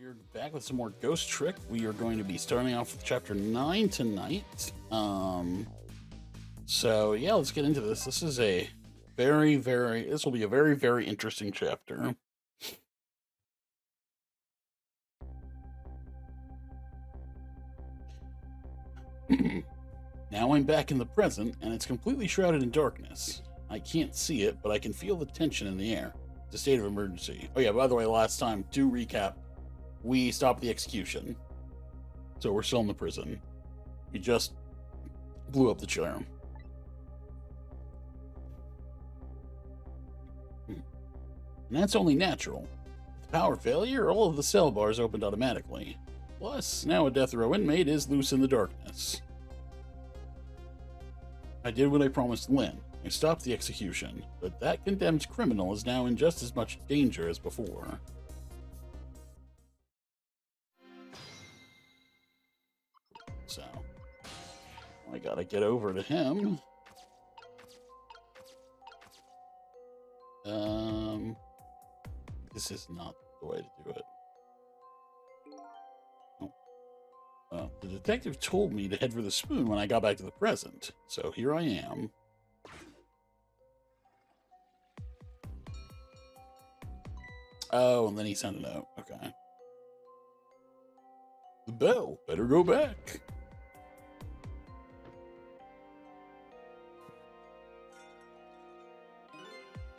We're back with some more Ghost Trick. We are going to be starting off with chapter 9 tonight. So yeah, let's get into this. This is a this will be a very, very interesting chapter. Now I'm back in the present, and it's completely shrouded in darkness. I can't see it, but I can feel the tension in the air. It's a state of emergency. Oh yeah, by the way, last time, to recap, we stopped the execution. So we're still in the prison. We just blew up the chair. And that's only natural. With power failure, all of the cell bars opened automatically. Plus, now a death row inmate is loose in the darkness. I did what I promised Lynn. I stopped the execution, but that condemned criminal is now in just as much danger as before. So, I gotta get over to him. This is not the way to do it. Oh. Well, the detective told me to head for the spoon when I got back to the present, so here I am. Oh, and then he sent a note. Okay. The bell. Better go back.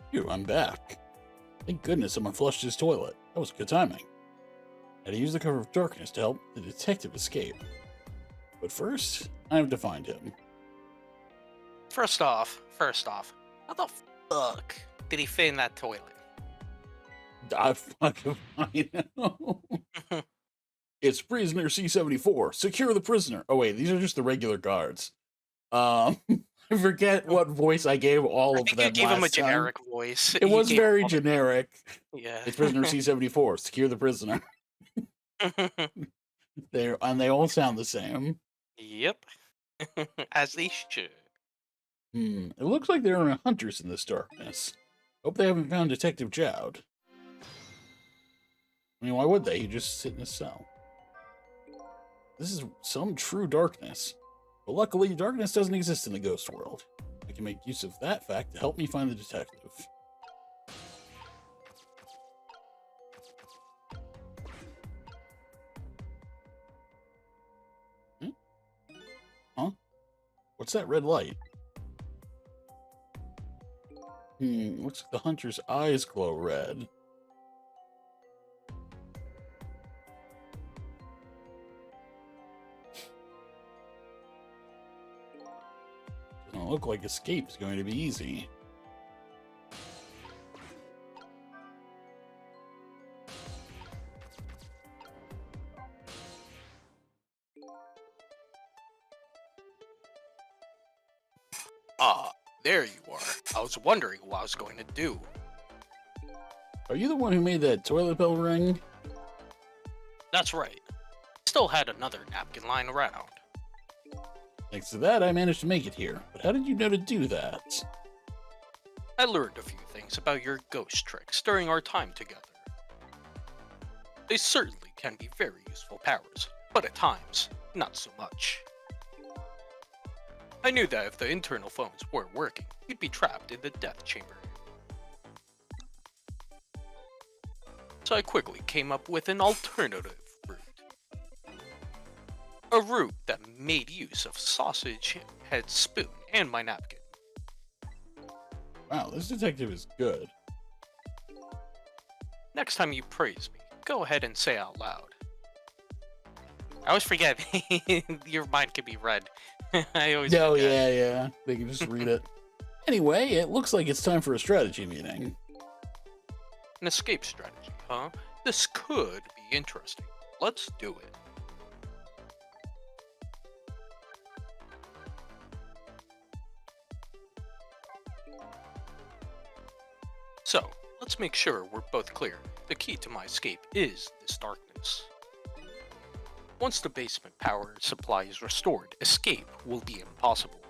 Phew, I'm back. Thank goodness someone flushed his toilet. That was good timing. I had to use the cover of darkness to help the detective escape. But first, I have to find him. First off, how the fuck did he fit in that toilet? I fucking know. It's prisoner C74. Secure the prisoner. Oh wait, these are just the regular guards. I forget what voice I gave all of them. You gave him a generic time. voice. It was very generic. Yeah. It's prisoner C74. Secure the prisoner. They all sound the same. Yep. As they should. It looks like there are hunters in this darkness. Hope they haven't found Detective Jowd. I mean, why would they? He just sit in a cell. This is some true darkness. But luckily, darkness doesn't exist in the ghost world. I can make use of that fact to help me find the detective. Huh? What's that red light? Looks like the hunter's eyes glow red. Doesn't look like escape is going to be easy. Ah, there you are. I was wondering what I was going to do. Are you the one who made that toilet bell ring? That's right. Still had another napkin lying around. Thanks to that, I managed to make it here. But how did you know to do that? I learned a few things about your ghost tricks during our time together. They certainly can be very useful powers, but at times, not so much. I knew that if the internal phones weren't working, you'd be trapped in the death chamber. So I quickly came up with an alternative route. A route that made use of sausage head spoon and my napkin. Wow, this detective is good. Next time you praise me, go ahead and say out loud. I always forget your mind can be read. I always Oh, forget. yeah. They can just read it. Anyway, it looks like it's time for a strategy meeting. An escape strategy, huh? This could be interesting. Let's do it. So, let's make sure we're both clear. The key to my escape is this darkness. Once the basement power supply is restored, escape will be impossible.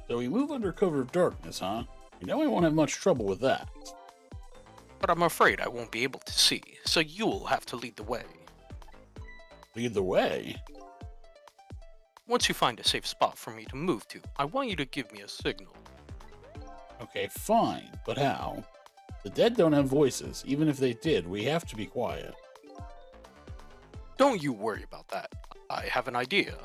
So we move under cover of darkness, huh? You know we won't have much trouble with that. but I'm afraid I won't be able to see, so you'll have to lead the way. Lead the way. Once you find a safe spot for me to move to, I want you to give me a signal. Okay, fine, but how? The dead don't have voices. Even if they did, we have to be quiet. Don't you worry about that. I have an idea.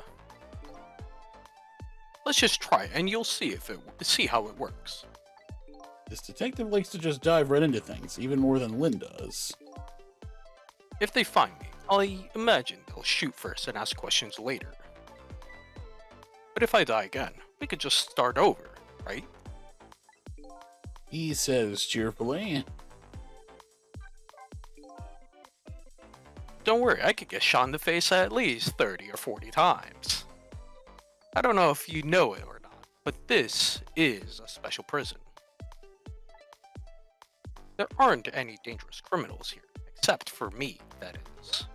Let's just try it, and you'll see see how it works. This detective likes to just dive right into things, even more than Lynn does. If they find me, I imagine they'll shoot first and ask questions later. But if I die again, we could just start over, right? He says cheerfully. Don't worry, I could get shot in the face at least 30 or 40 times. I don't know if you know it or not, but this is a special prison. There aren't any dangerous criminals here, except for me, that is.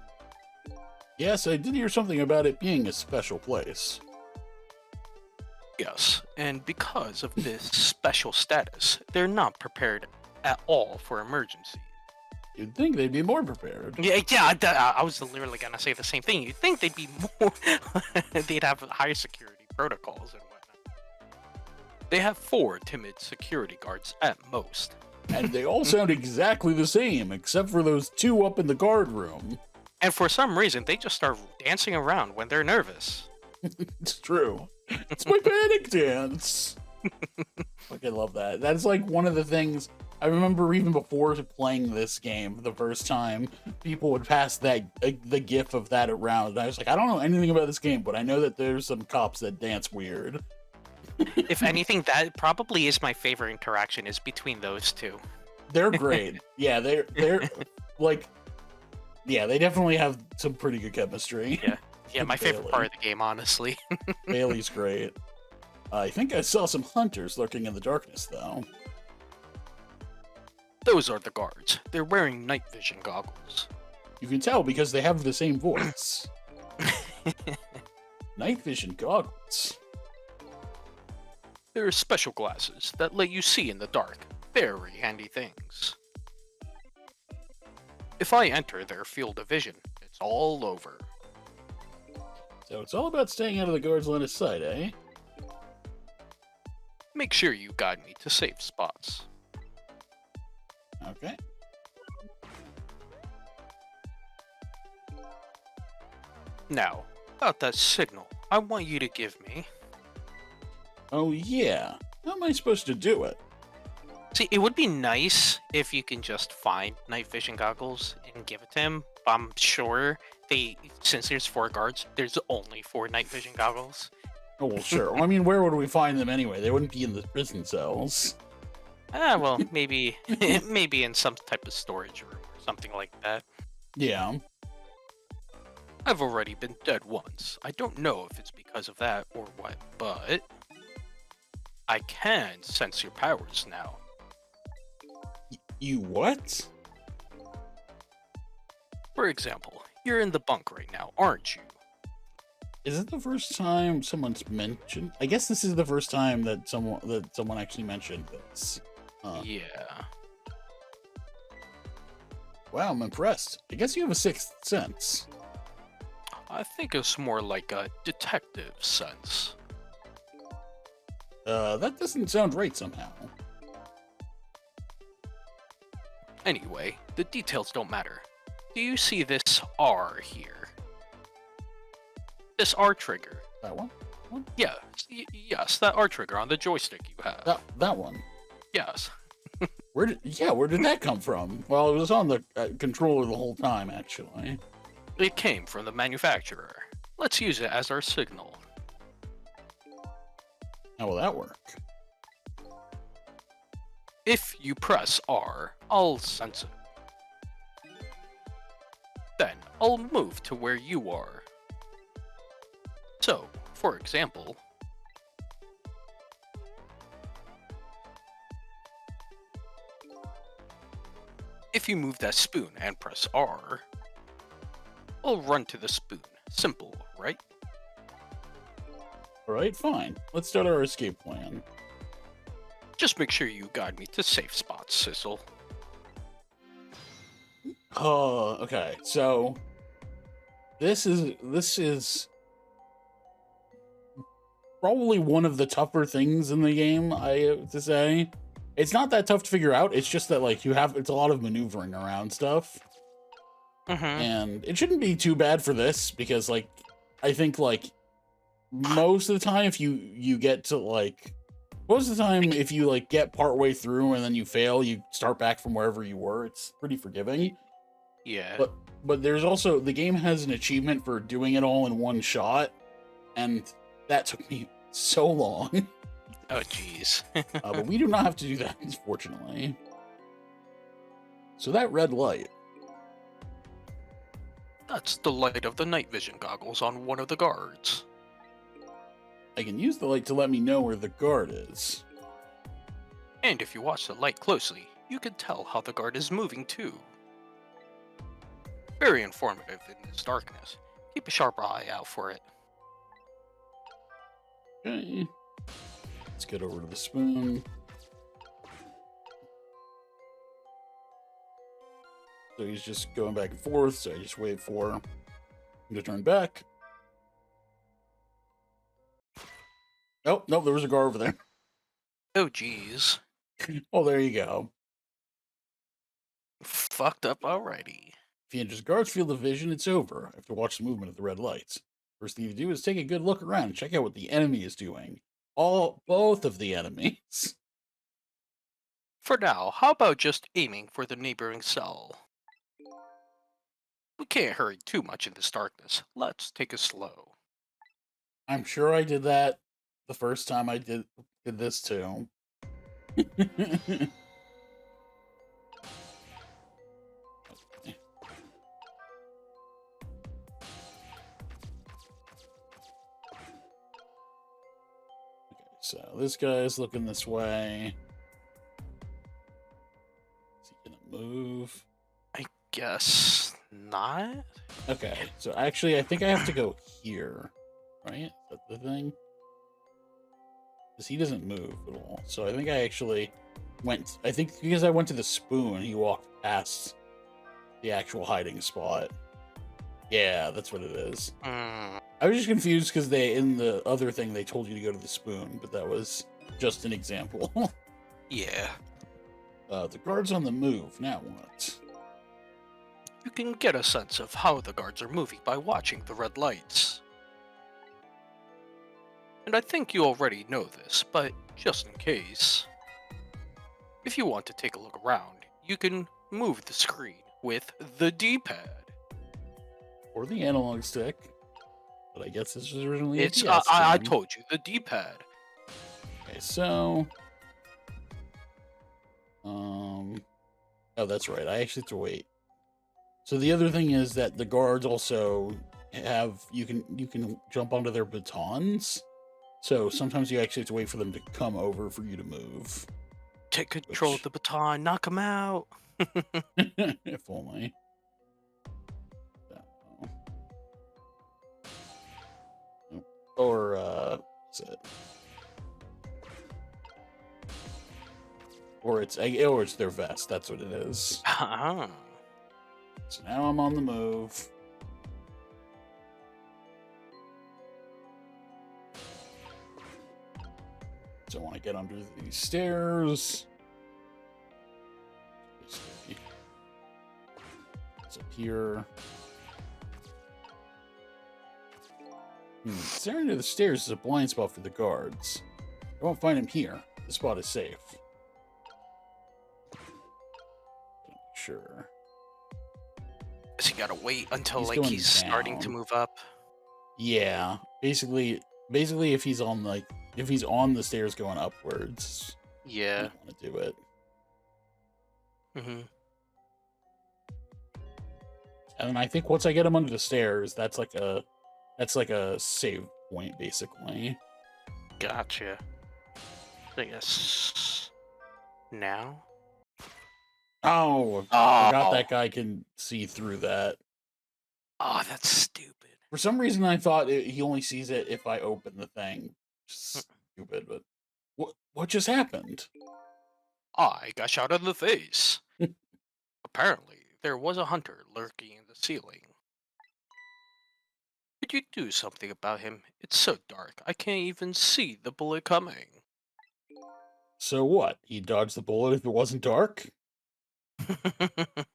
Yes, I did hear something about it being a special place. Yes, and because of this special status, they're not prepared at all for emergencies. You'd think they'd be more prepared. I was literally gonna say the same thing. You'd think they'd be more, they'd have higher security protocols and whatnot. They have 4 timid security guards at most. And they all sound exactly the same, except for those 2 up in the guard room. And for some reason, they just start dancing around when they're nervous. It's true. It's my panic dance. Fucking love that. That's like one of the things I remember even before playing this game the first time, people would pass the gif of that around. And I was like, I don't know anything about this game, but I know that there's some cops that dance weird. If anything, that probably is my favorite interaction, is between those 2. They're great. Yeah, they're like, yeah, they definitely have some pretty good chemistry. Yeah, my favorite part of the game, honestly. Bailey's great. I think I saw some hunters lurking in the darkness, though. Those are the guards. They're wearing night vision goggles. You can tell because they have the same voice. Night vision goggles. There are special glasses that let you see in the dark. Very handy things. If I enter their field of vision, it's all over. So it's all about staying out of the guard's line of sight, eh? Make sure you guide me to safe spots. Okay. Now, about that signal, I want you to give me. Oh yeah. How am I supposed to do it? See, it would be nice if you can just find night vision goggles and give it to him. I'm sure since there's 4 guards, there's only 4 night vision goggles. Oh, well, sure. Well, I mean, where would we find them anyway? They wouldn't be in the prison cells. Well, maybe in some type of storage room or something like that. Yeah. I've already been dead once. I don't know if it's because of that or what, but I can sense your powers now. You what? For example, you're in the bunk right now, aren't you? Is it the first time someone's mentioned? I guess this is the first time that someone actually mentioned this. Yeah. Wow, I'm impressed. I guess you have a 6th sense. I think it's more like a detective sense. That doesn't sound right somehow. Anyway, the details don't matter. Do you see this R here? This R trigger. That one? What? Yeah, yes, that R trigger on the joystick you have. That one. Yes. Where did that come from? Well, it was on the controller the whole time, actually. It came from the manufacturer. Let's use it as our signal. How will that work? If you press R, I'll sense it. Then I'll move to where you are. So, for example, if you move that spoon and press R, I'll run to the spoon. Simple, right? Alright, fine. Let's start our escape plan. Just make sure you guide me to safe spots, Sissel. Oh, okay. So this is probably one of the tougher things in the game, I have to say. It's not that tough to figure out. It's just that like it's a lot of maneuvering around stuff. Mm-hmm. And it shouldn't be too bad for this because like I think like most of the time if you get to like most of the time if you like get part way through and then you fail, you start back from wherever you were. It's pretty forgiving. Yeah. But there's also the game has an achievement for doing it all in one shot, and that took me so long. Oh, jeez. But we do not have to do that, fortunately. So that red light, That's the light of the night vision goggles on one of the guards. I can use the light to let me know where the guard is. And if you watch the light closely, you can tell how the guard is moving too. Very informative in this darkness. Keep a sharp eye out for it. Okay. Let's get over to the spoon. So he's just going back and forth, so I just wait for him to turn back. Oh, no, there was a guard over there. Oh, jeez. Oh, there you go. Fucked up already. If he enters guard's field of vision, it's over. I have to watch the movement of the red lights. First thing to do is take a good look around and check out what the enemy is doing. Both of the enemies. For now, how about just aiming for the neighboring cell? We can't hurry too much in this darkness. Let's take it slow. I'm sure I did that the first time I did this too. So this guy's looking this way. Is he gonna move? I guess not? Okay, so actually I think I have to go here. Right? Is that the thing? Because he doesn't move at all. So I think I actually went... I think because I went to the spoon, he walked past the actual hiding spot. Yeah, that's what it is. I was just confused because in the other thing, they told you to go to the spoon, but that was just an example. Yeah. The guard's on the move. Now what? You can get a sense of how the guards are moving by watching the red lights. And I think you already know this, but just in case. If you want to take a look around, you can move the screen with the D-pad. Or the analog stick. But I guess this was originally It's a DS I game. told you, the D-pad. Okay, so... Oh, that's right. I actually have to wait. So the other thing is that the guards also have... You can jump onto their batons. So sometimes you actually have to wait for them to come over for you to move. Take control of the baton, knock him out. If only. Or, what's it? Or it's their vest. That's what it is. Ah. So now I'm on the move. So I want to get under these stairs. Basically, it's up here. Staring to the stairs is a blind spot for the guards. I won't find him here. The spot is safe. Sure. So you gotta wait until He's he's starting to down. move up. Yeah. Basically if he's on the stairs going upwards, Yeah. I want to do it. Mm-hmm. And I think once I get him under the stairs, that's like a save point, basically. Gotcha. I guess now. Oh, I forgot Oh, that guy can see through that. oh, that's stupid. For some reason, I thought he only sees it if I open the thing. Stupid, but what just happened? I got shot in the face. Apparently, there was a hunter lurking in the ceiling. Could you do something about him? It's so dark, I can't even see the bullet coming. So what? He dodged the bullet if it wasn't dark?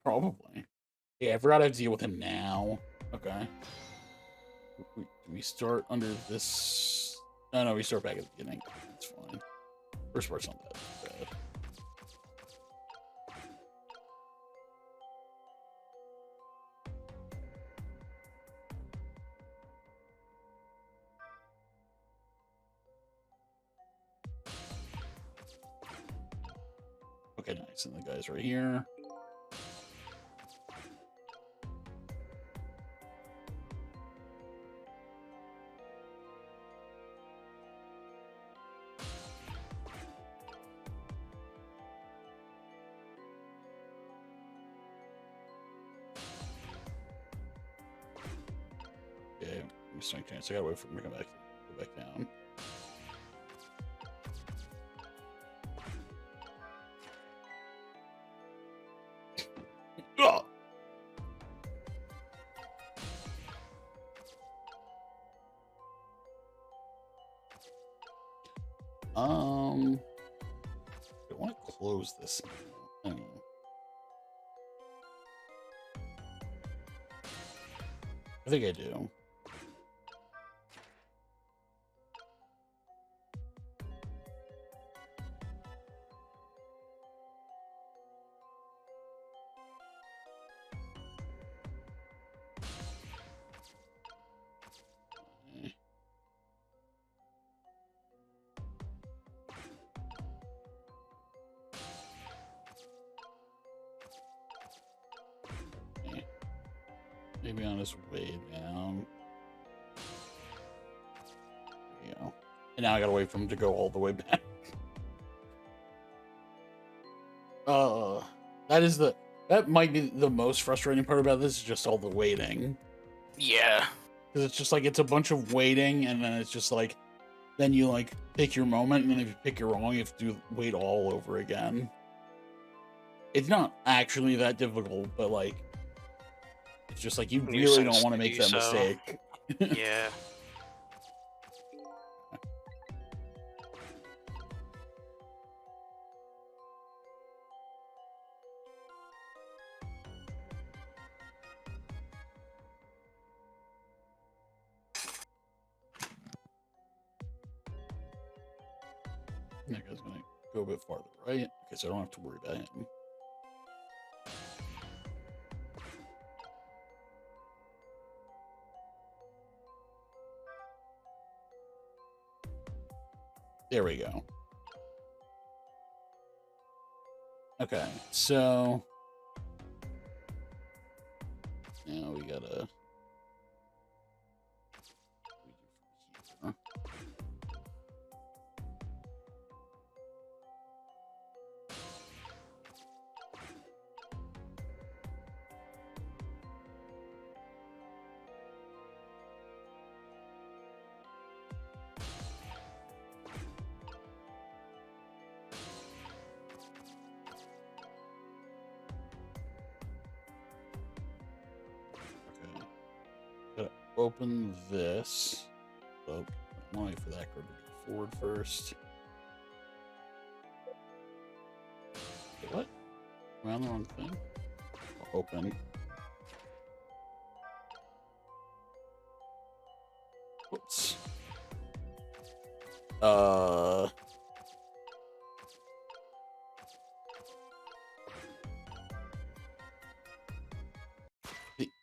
Probably. Yeah, I forgot I have to deal with him now. Okay. We start under this... Oh, no, we start back at the beginning. That's fine. First part's not that bad. Okay, nice. And the guy's right here. Okay, missing chance. I gotta wait for him to go back down. Oh! I want to close this now. I think I do. Maybe on his way down. There we go. And now I gotta wait for him to go all the way back. That might be the most frustrating part about this, is just all the waiting. Yeah. Because it's just like, it's a bunch of waiting, and then it's just like, then you like pick your moment, and then if you pick it wrong, you have to wait all over again. It's not actually that difficult, but like, it's just like, you really don't want to make that mistake. Yeah. That guy's gonna go a bit farther right. Okay, so I don't have to worry about him. There we go. Okay, so now we gotta... Open this. Oh, I'm waiting for that card to go forward first. Wait, what? Am I on the wrong thing? I'll open. Whoops.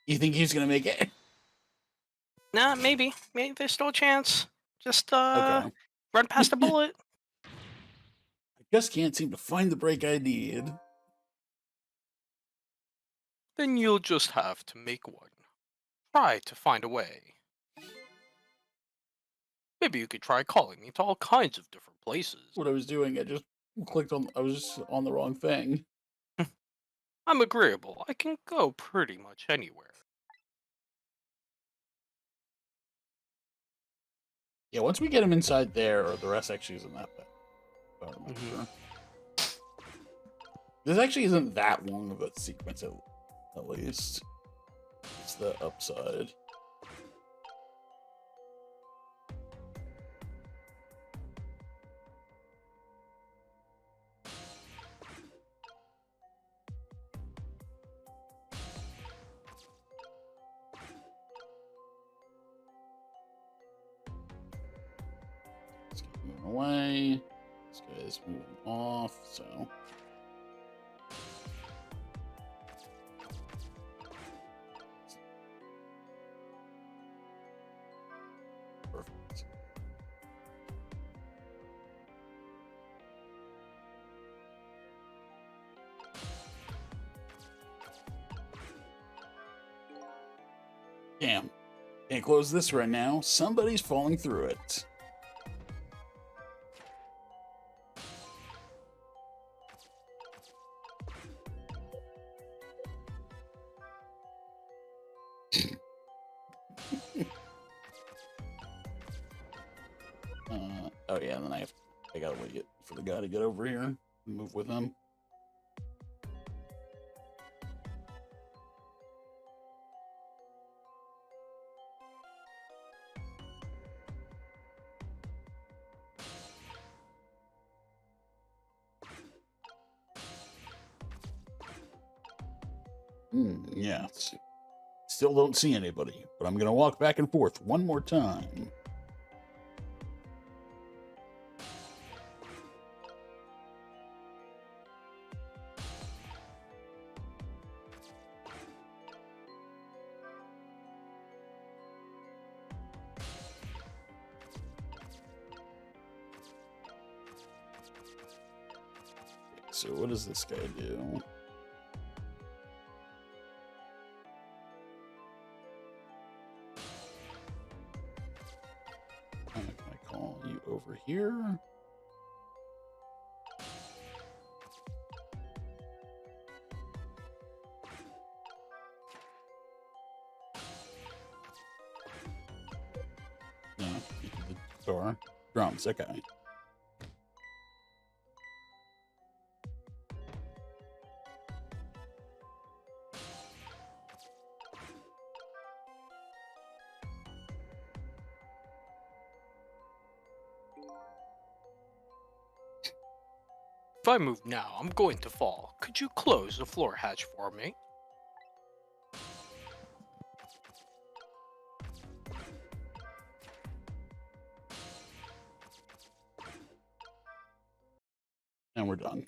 You think he's gonna make it? Nah, maybe. Maybe there's still a chance. Just, Okay. run past a bullet. I just can't seem to find the break I need. Then you'll just have to make one. Try to find a way. Maybe you could try calling me to all kinds of different places. What I was doing, I just clicked on, I was just on the wrong thing. I'm agreeable. I can go pretty much anywhere. Yeah, once we get him inside there, or the rest actually isn't that bad. If I remember. This actually isn't that long of a sequence, at least. It's the upside. Let's keep moving away. This guy's moving off, so. Perfect. Damn. Can't close this right now. Somebody's falling through it. Oh yeah, and then I gotta wait for the guy to get over here and move with him. Yeah. Still don't see anybody, but I'm gonna walk back and forth one more time. So what does this guy do? Can I call you over here? No, the door. Drums, okay. If I move now, I'm going to fall. Could you close the floor hatch for me? And we're done.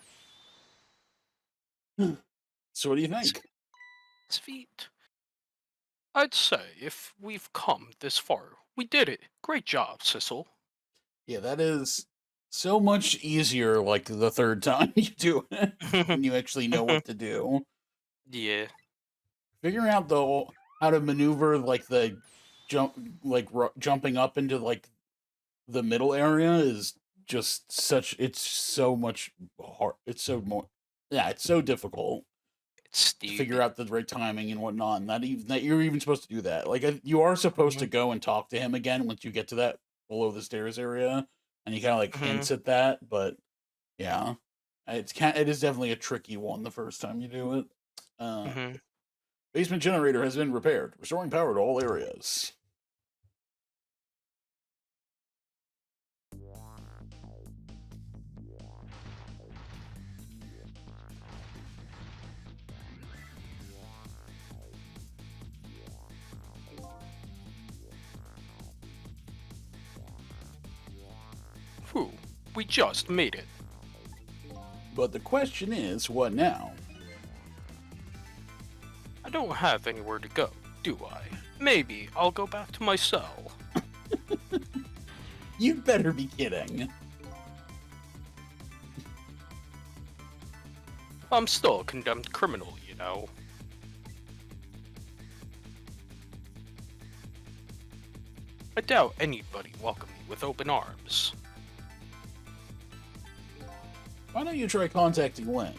So what do you think? Sweet. I'd say if we've come this far, we did it. Great job, Sissel. Yeah, that is so much easier like the third time you do it when you actually know what to do. Yeah. Figuring out how to maneuver like the jumping up into like the middle area is just it's so much hard. It's so more it's so difficult It's to figure stupid. out the right timing and whatnot. And that you're even supposed to do that. Like you are supposed to go and talk to him again once you get to that below the stairs area, and he kind of like hints at that. But yeah, it is definitely a tricky one the first time you do it. Mm-hmm. Basement generator has been repaired, restoring power to all areas. Whew, we just made it. But the question is, what now? I don't have anywhere to go, do I? Maybe I'll go back to my cell. You better be kidding. I'm still a condemned criminal, you know. I doubt anybody welcomed me with open arms. Why don't you try contacting Lynn?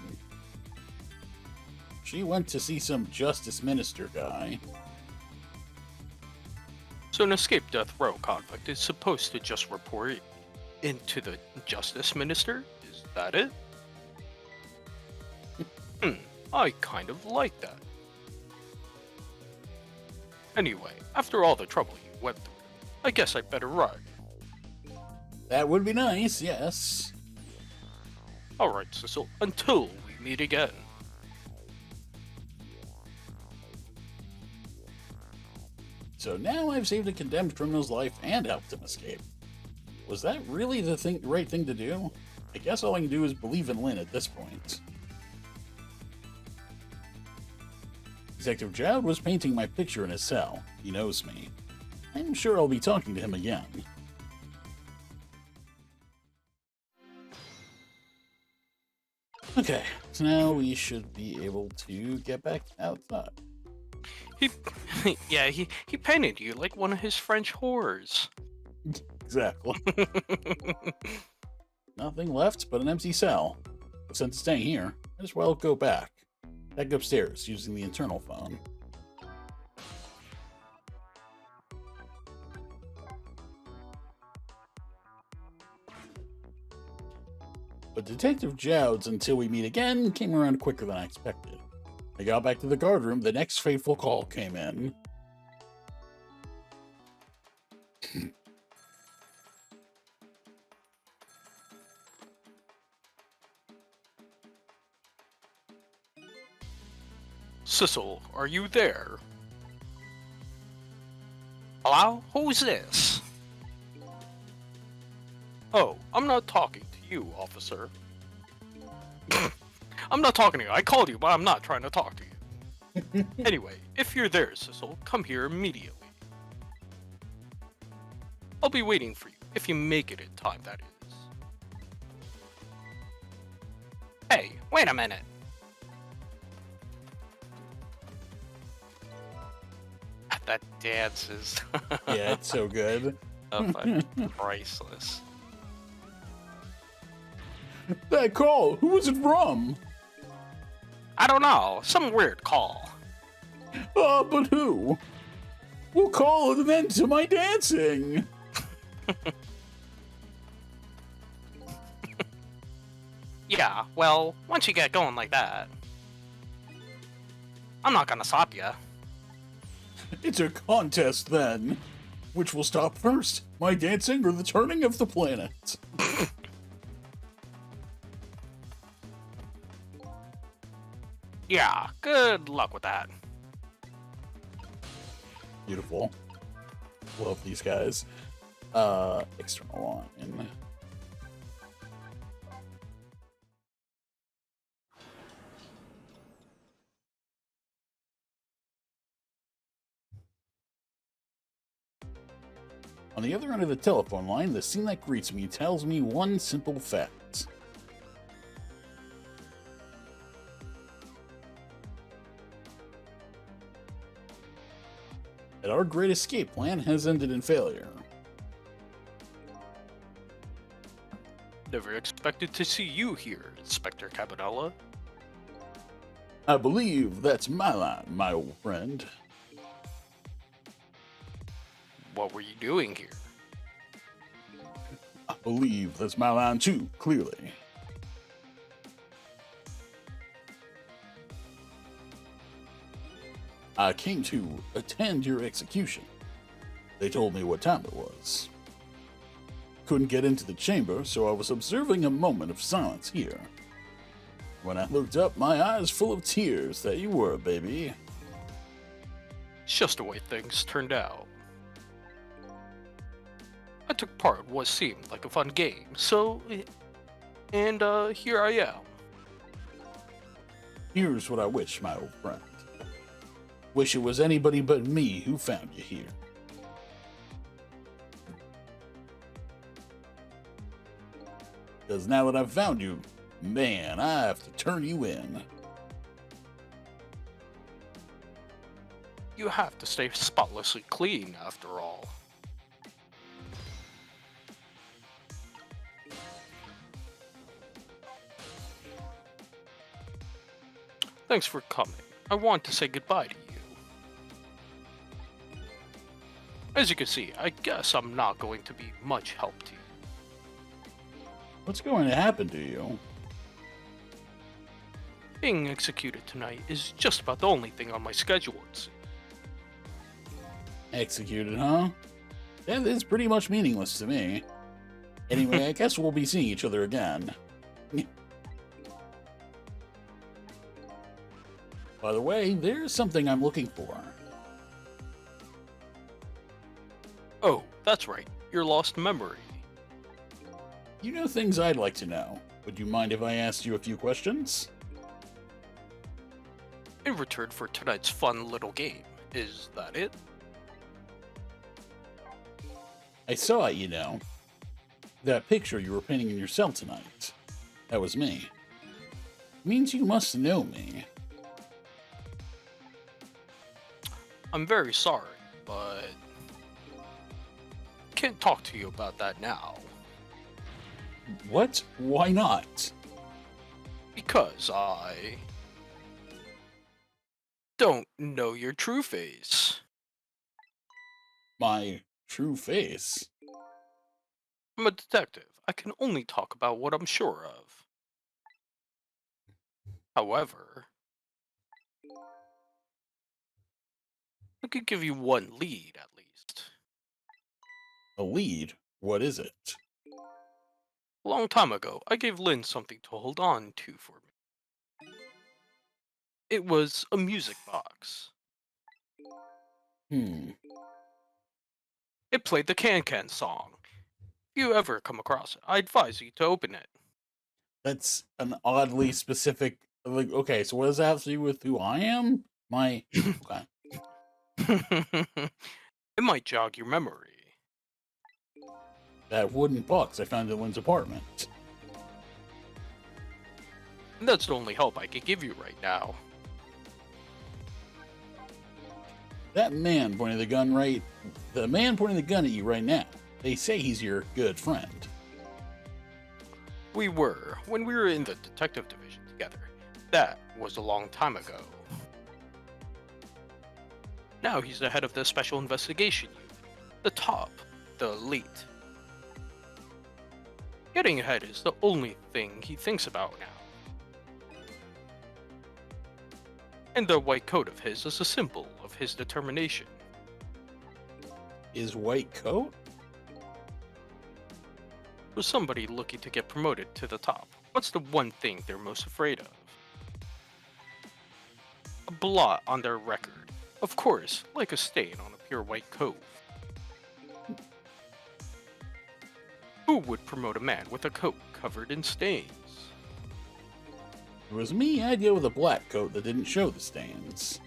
She went to see some justice minister guy. So an escaped death row convict is supposed to just report into the justice minister? Is that it? I kind of like that. Anyway, after all the trouble you went through, I guess I'd better run. That would be nice, yes. Alright, Cecil, until we meet again. So now I've saved a condemned criminal's life and helped him escape. Was that really the right thing to do? I guess all I can do is believe in Lynn at this point. Detective Jowd was painting my picture in his cell. He knows me. I'm sure I'll be talking to him again. Okay, so now we should be able to get back outside. He painted you like one of his French whores. Exactly. Nothing left but an empty cell. But since staying here, might as well go back. Back upstairs using the internal phone. But Detective Jowd's until we meet again came around quicker than I expected. I got back to the guard room, the next fateful call came in. Cecil, are you there? Hello? Who's this? Oh, I'm not talking to you, officer. I'm not talking to you. I called you, but I'm not trying to talk to you. Anyway, if you're there, Cecil, come here immediately. I'll be waiting for you, if you make it in time, that is. Hey, wait a minute. That dance is... Yeah, it's so good. Priceless. That call, who was it from? I don't know, some weird call. But who? We'll call an end to my dancing. Yeah, well, once you get going like that, I'm not gonna stop you. It's a contest then. Which will stop first, my dancing or the turning of the planet? Yeah, good luck with that. Beautiful. Love these guys. External line. On the other end of the telephone line, the scene that greets me tells me one simple fact. That our great escape plan has ended in failure. Never expected to see you here, Inspector Cabanella. I believe that's my line, my old friend. What were you doing here? I believe that's my line too, clearly. I came to attend your execution. They told me what time it was. Couldn't get into the chamber, so I was observing a moment of silence here. When I looked up, my eyes full of tears that you were, baby. It's just the way things turned out. I took part in what seemed like a fun game, and here I am. Here's what I wish, my old friend. Wish it was anybody but me who found you here. Because now that I've found you, man, I have to turn you in. You have to stay spotlessly clean, after all. Thanks for coming. I want to say goodbye to you. As you can see, I guess I'm not going to be much help to you. What's going to happen to you? Being executed tonight is just about the only thing on my schedule, it seems. Executed, huh? That is pretty much meaningless to me. Anyway, I guess we'll be seeing each other again. By the way, there's something I'm looking for. Oh, that's right. Your lost memory. You know things I'd like to know. Would you mind if I asked you a few questions? In return for tonight's fun little game. Is that it? I saw it, you know. That picture you were painting in your cell tonight. That was me. Means you must know me. I'm very sorry, but can't talk to you about that now. What? Why not? Because I don't know your true face. My true face? I'm a detective. I can only talk about what I'm sure of. However, I could give you one lead at least. A lead? What is it? A long time ago, I gave Lynn something to hold on to for me. It was a music box. Hmm. It played the Can Can song. If you ever come across it, I advise you to open it. That's an oddly specific. Like, okay, so what does that have to do with who I am? My. Okay. It might jog your memory. That wooden box I found in Lynn's apartment. And that's the only help I could give you right now. That man pointing the gun right. The man pointing the gun at you right now. They say he's your good friend. We were, when we were in the detective division together. That was a long time ago. Now he's the head of the special investigation unit. The top, the elite. Getting ahead is the only thing he thinks about now. And the white coat of his is a symbol of his determination. Is white coat? For somebody looking to get promoted to the top, what's the one thing they're most afraid of? A blot on their record. Of course, like a stain on a pure white coat. Who would promote a man with a coat covered in stains? It was me, I'd go with a black coat that didn't show the stains.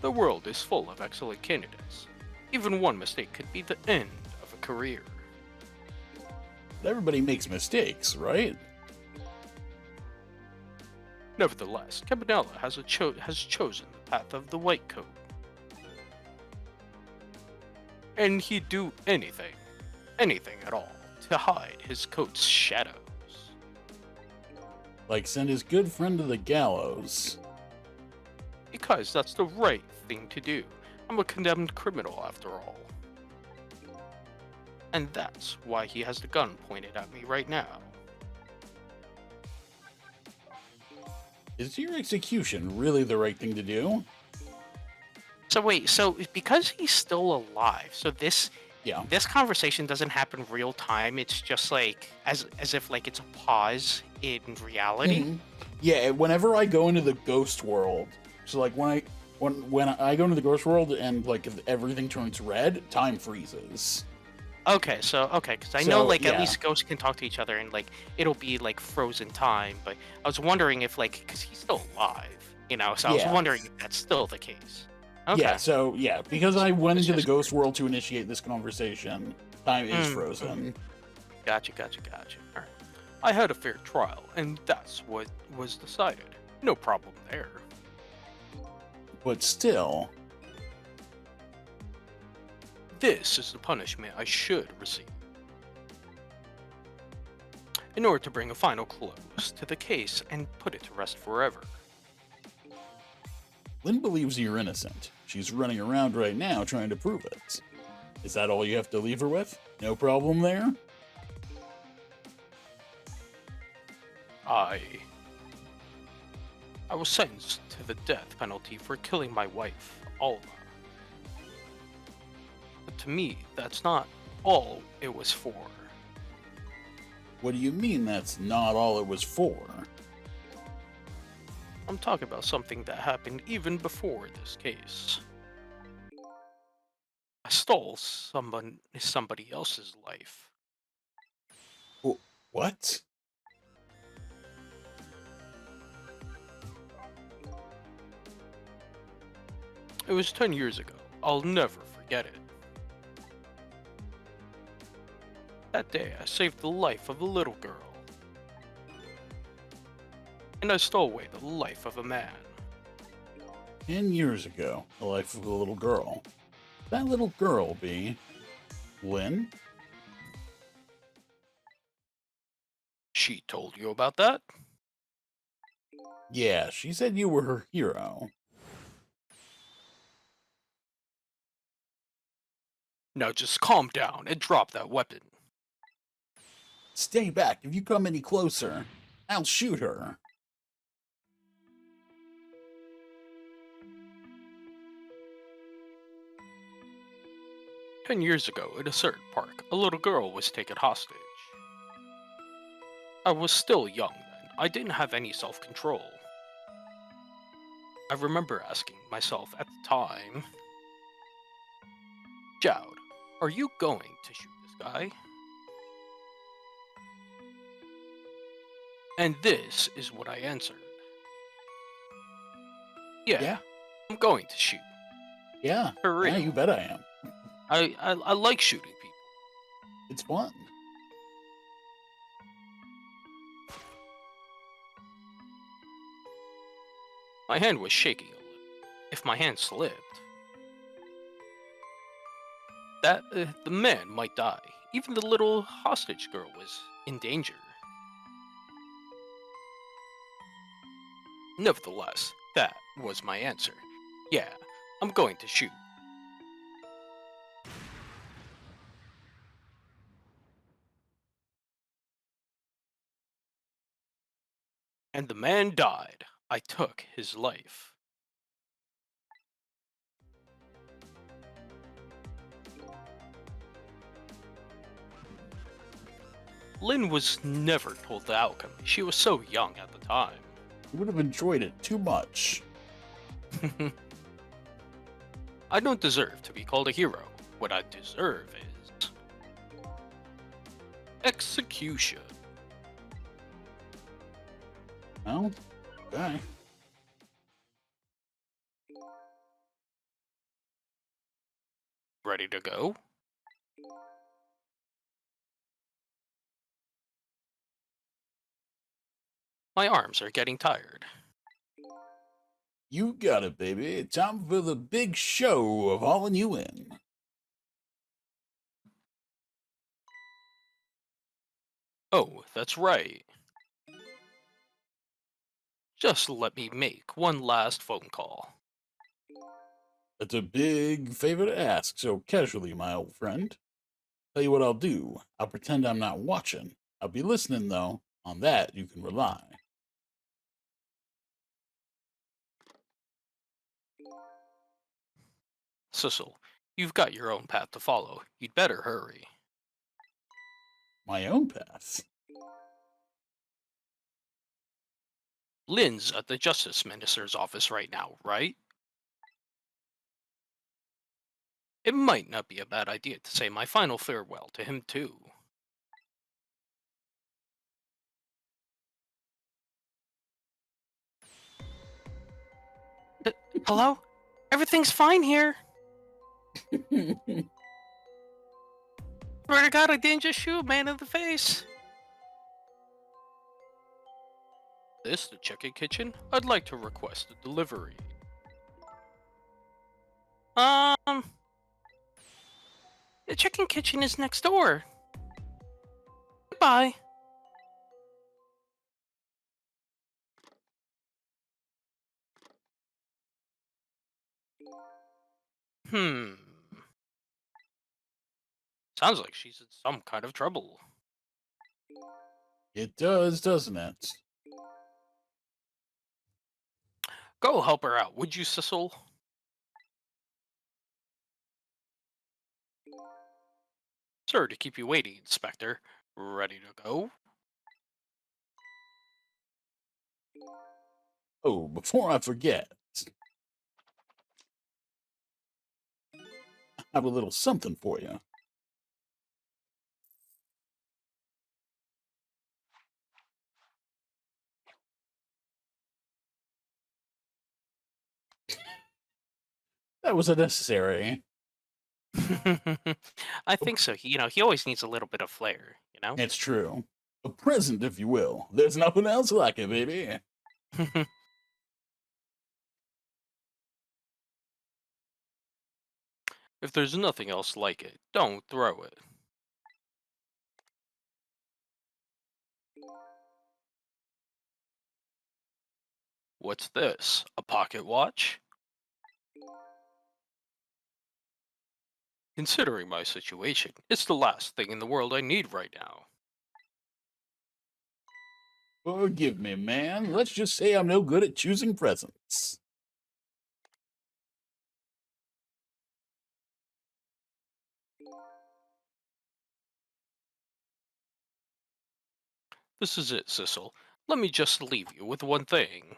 The world is full of excellent candidates. Even one mistake could be the end of a career. But everybody makes mistakes, right? Nevertheless, Campanella has chosen the path of the white coat. And he'd do anything at all, to hide his coat's shadows. Like send his good friend to the gallows. Because that's the right thing to do. I'm a condemned criminal after all. And that's why he has the gun pointed at me right now. Is your execution really the right thing to do? So wait, so because he's still alive, so this Yeah. this conversation doesn't happen real time. It's just like as if like it's a pause in reality. Mhm. Yeah, whenever I go into the ghost world, so like when I go into the ghost world and like if everything turns red, time freezes. Okay, because I know So, like yeah. at least ghosts can talk to each other and like it'll be like frozen time. But I was wondering if like because he's still alive, so I was Yeah. wondering if that's still the case. Okay. Yeah, so yeah, because I went It's into the just ghost world to initiate this conversation, time is frozen. Gotcha. Alright. I had a fair trial, and that's what was decided. No problem there. But still, This is the punishment I should receive. In order to bring a final close to the case and put it to rest forever. Lynn believes you're innocent. She's running around right now trying to prove it. Is that all you have to leave her with? No problem there? I was sentenced to the death penalty for killing my wife, Alma. But to me, that's not all it was for. What do you mean that's not all it was for? I'm talking about something that happened even before this case. I stole somebody else's life. What? It was 10 years ago. I'll never forget it. That day, I saved the life of a little girl. And I stole away the life of a man. 10 years ago, the life of a little girl. That little girl be Lynn? She told you about that? Yeah, she said you were her hero. Now just calm down and drop that weapon. Stay back. If you come any closer, I'll shoot her. Ten years ago, in a certain park, a little girl was taken hostage. I was still young then. I didn't have any self-control. I remember asking myself at the time, Jowd, are you going to shoot this guy? And this is what I answered. Yeah, I'm going to shoot. Yeah, For real. yeah, you bet I am. I like shooting people. It's fun. My hand was shaking a little. If my hand slipped, the man might die. Even the little hostage girl was in danger. Nevertheless, that was my answer. Yeah, I'm going to shoot. And the man died. I took his life. Lynn was never told the outcome. She was so young at the time. You would have enjoyed it too much. I don't deserve to be called a hero. What I deserve is execution. Well, okay. Ready to go? My arms are getting tired. You got it, baby. Time for the big show of hauling you in. Oh, that's right. Just let me make one last phone call. That's a big favor to ask so casually, my old friend. Tell you what I'll do. I'll pretend I'm not watching. I'll be listening, though. On that, you can rely. Sissel, you've got your own path to follow. You'd better hurry. My own path. Lynn's at the Justice Minister's office right now, right? It might not be a bad idea to say my final farewell to him, too. Hello? Everything's fine here. Swear to God, I didn't just shoot a man in the face. This the chicken kitchen? I'd like to request a delivery. Um, the chicken kitchen is next door. Goodbye. Hmm. Sounds like she's in some kind of trouble. It does, doesn't it? Go help her out, would you, Sissel? Sorry to keep you waiting, Inspector. Ready to go? Oh, before I forget, I have a little something for you. That was unnecessary. I think so. He always needs a little bit of flair, you know? It's true. A present, if you will. There's nothing else like it, baby. If there's nothing else like it, don't throw it. What's this? A pocket watch? Considering my situation, it's the last thing in the world I need right now. Forgive me, man. Let's just say I'm no good at choosing presents. This is it, Sissel. Let me just leave you with one thing.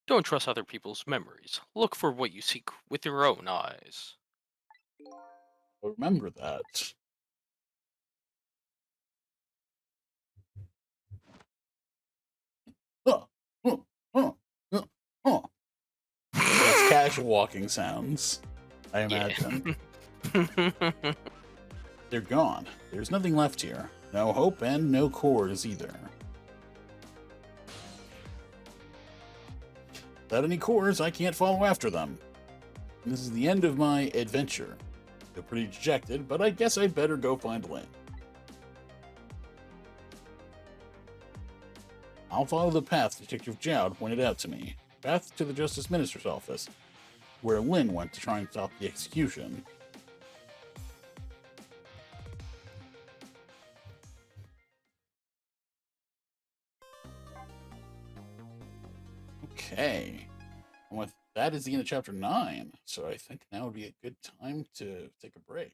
Don't trust other people's memories. Look for what you seek with your own eyes. Remember that. Huh, huh, huh, huh, huh. That's casual walking sounds, I imagine. Yeah. They're gone. There's nothing left here. No hope and no cores either. Without any cores, I can't follow after them. This is the end of my adventure. Feel pretty dejected, but I guess I'd better go find Lynn. I'll follow the path Detective Jowd pointed out to me. Path to the Justice Minister's office, where Lynn went to try and stop the execution. Okay. And with that is the end of chapter 9. So I think now would be a good time to take a break.